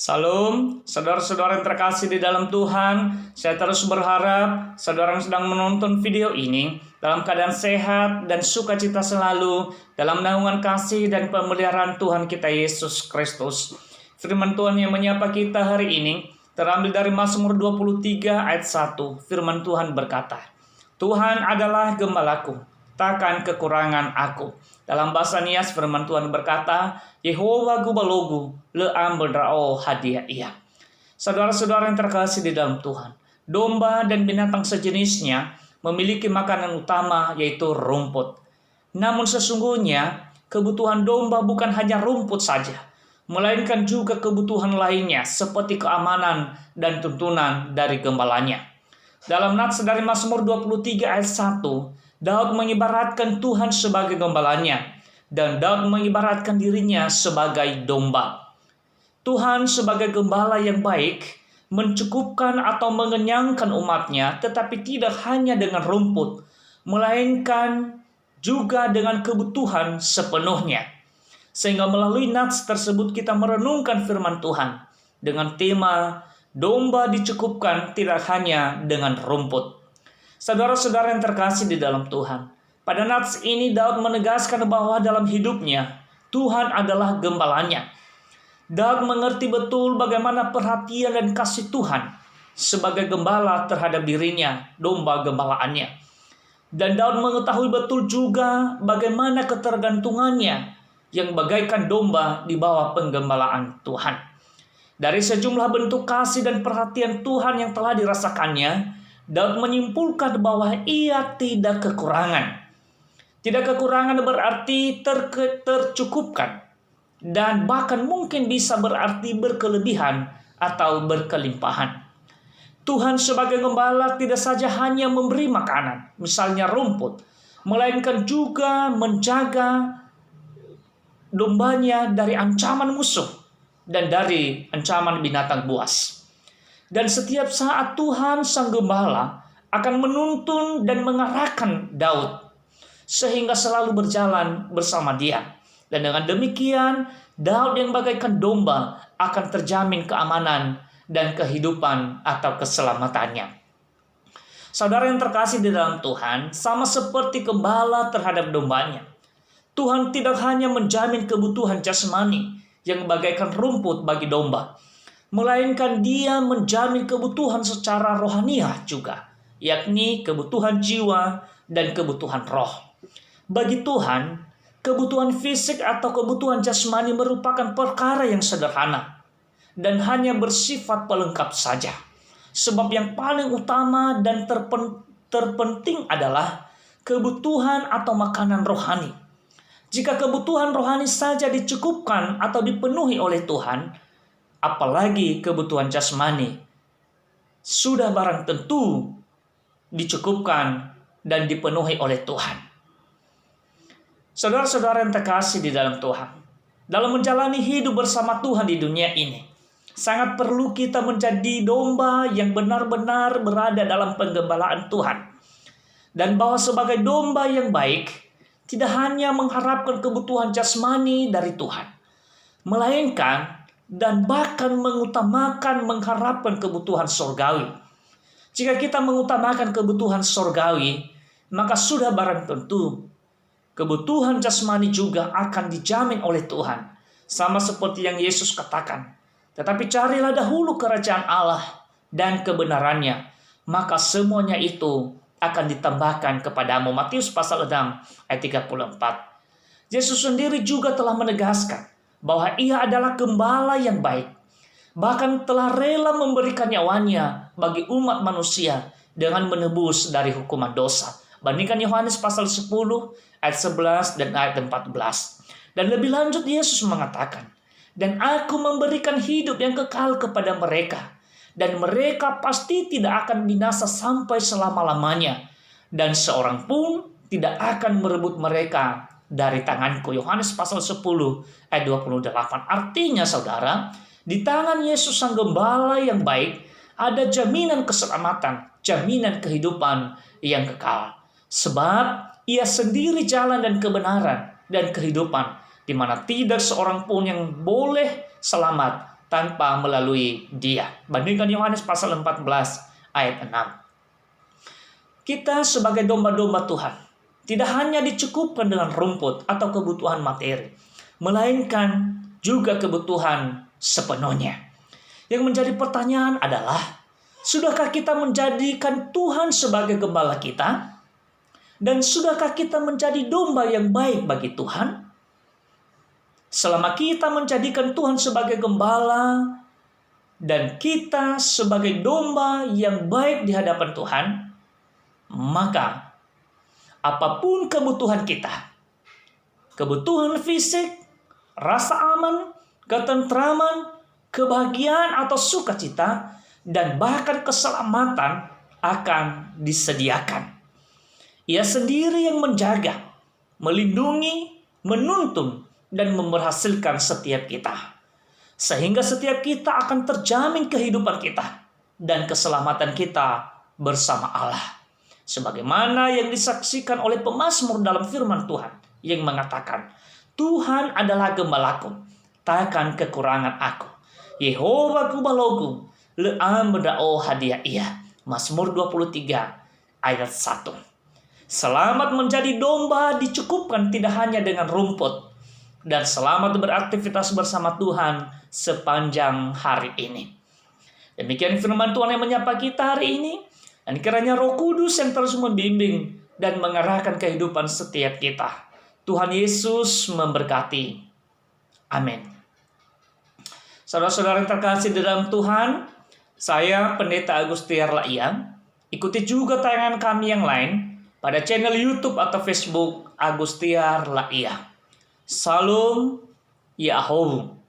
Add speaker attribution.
Speaker 1: Salam, saudara-saudara yang terkasih di dalam Tuhan. Saya terus berharap saudara yang sedang menonton video ini dalam keadaan sehat dan sukacita selalu dalam naungan kasih dan pemeliharaan Tuhan kita Yesus Kristus. Firman Tuhan yang menyapa kita hari ini terambil dari Mazmur 23 ayat 1. Firman Tuhan berkata, Tuhan adalah gembalaku, takkan kekurangan aku. Dalam bahasa Nias firman Tuhan berkata, Yehova gubalogu leam berdrao hadiah ia. Saudara-saudara yang terkasih di dalam Tuhan, domba dan binatang sejenisnya memiliki makanan utama yaitu rumput. Namun sesungguhnya kebutuhan domba bukan hanya rumput saja, melainkan juga kebutuhan lainnya seperti keamanan dan tuntunan dari gembalanya. Dalam nats dari Mazmur 23 ayat 1, Daud mengibaratkan Tuhan sebagai gembalanya, dan Daud mengibaratkan dirinya sebagai domba. Tuhan sebagai gembala yang baik mencukupkan atau mengenyangkan umatnya, tetapi tidak hanya dengan rumput, melainkan juga dengan kebutuhan sepenuhnya. Sehingga melalui nats tersebut kita merenungkan firman Tuhan dengan tema domba dicukupkan tidak hanya dengan rumput. Saudara-saudara yang terkasih di dalam Tuhan, pada nats ini Daud menegaskan bahwa dalam hidupnya Tuhan adalah gembalanya. Daud mengerti betul bagaimana perhatian dan kasih Tuhan sebagai gembala terhadap dirinya, domba gembalaannya. Dan Daud mengetahui betul juga bagaimana ketergantungannya yang bagaikan domba di bawah penggembalaan Tuhan. Dari sejumlah bentuk kasih dan perhatian Tuhan yang telah dirasakannya, Daud menyimpulkan bahwa ia tidak kekurangan. Tidak kekurangan berarti tercukupkan. Dan bahkan mungkin bisa berarti berkelebihan atau berkelimpahan. Tuhan sebagai gembala tidak saja hanya memberi makanan, misalnya rumput, melainkan juga menjaga dombanya dari ancaman musuh dan dari ancaman binatang buas. Dan setiap saat Tuhan Sang Gembala akan menuntun dan mengarahkan Daud sehingga selalu berjalan bersama dia. Dan dengan demikian Daud yang bagaikan domba akan terjamin keamanan dan kehidupan atau keselamatannya. Saudara yang terkasih di dalam Tuhan, sama seperti gembala terhadap dombanya, Tuhan tidak hanya menjamin kebutuhan jasmani yang bagaikan rumput bagi domba, melainkan dia menjamin kebutuhan secara rohaniah juga, yakni kebutuhan jiwa dan kebutuhan roh. Bagi Tuhan, kebutuhan fisik atau kebutuhan jasmani merupakan perkara yang sederhana dan hanya bersifat pelengkap saja. Sebab yang paling utama dan terpenting adalah kebutuhan atau makanan rohani. Jika kebutuhan rohani saja dicukupkan atau dipenuhi oleh Tuhan, apalagi kebutuhan jasmani sudah barang tentu dicukupkan dan dipenuhi oleh Tuhan. Saudara-saudara yang terkasih di dalam Tuhan, dalam menjalani hidup bersama Tuhan di dunia ini, sangat perlu kita menjadi domba yang benar-benar berada dalam penggembalaan Tuhan. Dan bahwa sebagai domba yang baik, tidak hanya mengharapkan kebutuhan jasmani dari Tuhan, melainkan dan bahkan mengharapkan kebutuhan surgawi. Jika kita mengutamakan kebutuhan surgawi, maka sudah barang tentu kebutuhan jasmani juga akan dijamin oleh Tuhan. Sama seperti yang Yesus katakan, tetapi carilah dahulu kerajaan Allah dan kebenarannya, maka semuanya itu akan ditambahkan kepadamu. Matius pasal 6 ayat 34. Yesus sendiri juga telah menegaskan bahwa ia adalah gembala yang baik, bahkan telah rela memberikan nyawanya bagi umat manusia dengan menebus dari hukuman dosa. Bandingkan Yohanes pasal 10 ayat 11 dan ayat 14. Dan lebih lanjut Yesus mengatakan, dan aku memberikan hidup yang kekal kepada mereka, dan mereka pasti tidak akan binasa sampai selama-lamanya, dan seorang pun tidak akan merebut mereka dari tanganku. Yohanes pasal 10 ayat 28. Artinya saudara, di tangan Yesus Sang Gembala yang baik ada jaminan keselamatan, jaminan kehidupan yang kekal. Sebab ia sendiri jalan dan kebenaran dan kehidupan, di mana tidak seorang pun yang boleh selamat tanpa melalui Dia. Bandingkan Yohanes pasal 14 ayat 6. Kita sebagai domba-domba Tuhan tidak hanya dicukupkan dengan rumput atau kebutuhan materi, melainkan juga kebutuhan sepenuhnya. Yang menjadi pertanyaan adalah, sudahkah kita menjadikan Tuhan sebagai gembala kita? Dan sudahkah kita menjadi domba yang baik bagi Tuhan? Selama kita menjadikan Tuhan sebagai gembala dan kita sebagai domba yang baik di hadapan Tuhan, maka apapun kebutuhan kita, kebutuhan fisik, rasa aman, ketentraman, kebahagiaan atau sukacita, dan bahkan keselamatan akan disediakan. Ia sendiri yang menjaga, melindungi, menuntun, dan memberhasilkan setiap kita. Sehingga setiap kita akan terjamin kehidupan kita dan keselamatan kita bersama Allah. Sebagaimana yang disaksikan oleh pemazmur dalam firman Tuhan yang mengatakan, Tuhan adalah gembalaku, takkan kekurangan aku. Yehova kubalogu, le'am berdao hadiah ia. Mazmur 23 ayat 1. Selamat menjadi domba dicukupkan tidak hanya dengan rumput, dan selamat beraktivitas bersama Tuhan sepanjang hari ini. Demikian firman Tuhan yang menyapa kita hari ini, dan kiranya Roh Kudus yang terus membimbing dan mengarahkan kehidupan setiap kita. Tuhan Yesus memberkati. Amin. Saudara-saudara yang terkasih di dalam Tuhan, saya Pendeta Agustiar Laia. Ikuti juga tayangan kami yang lain pada channel YouTube atau Facebook Agustiar Laia. Salam Yahoo.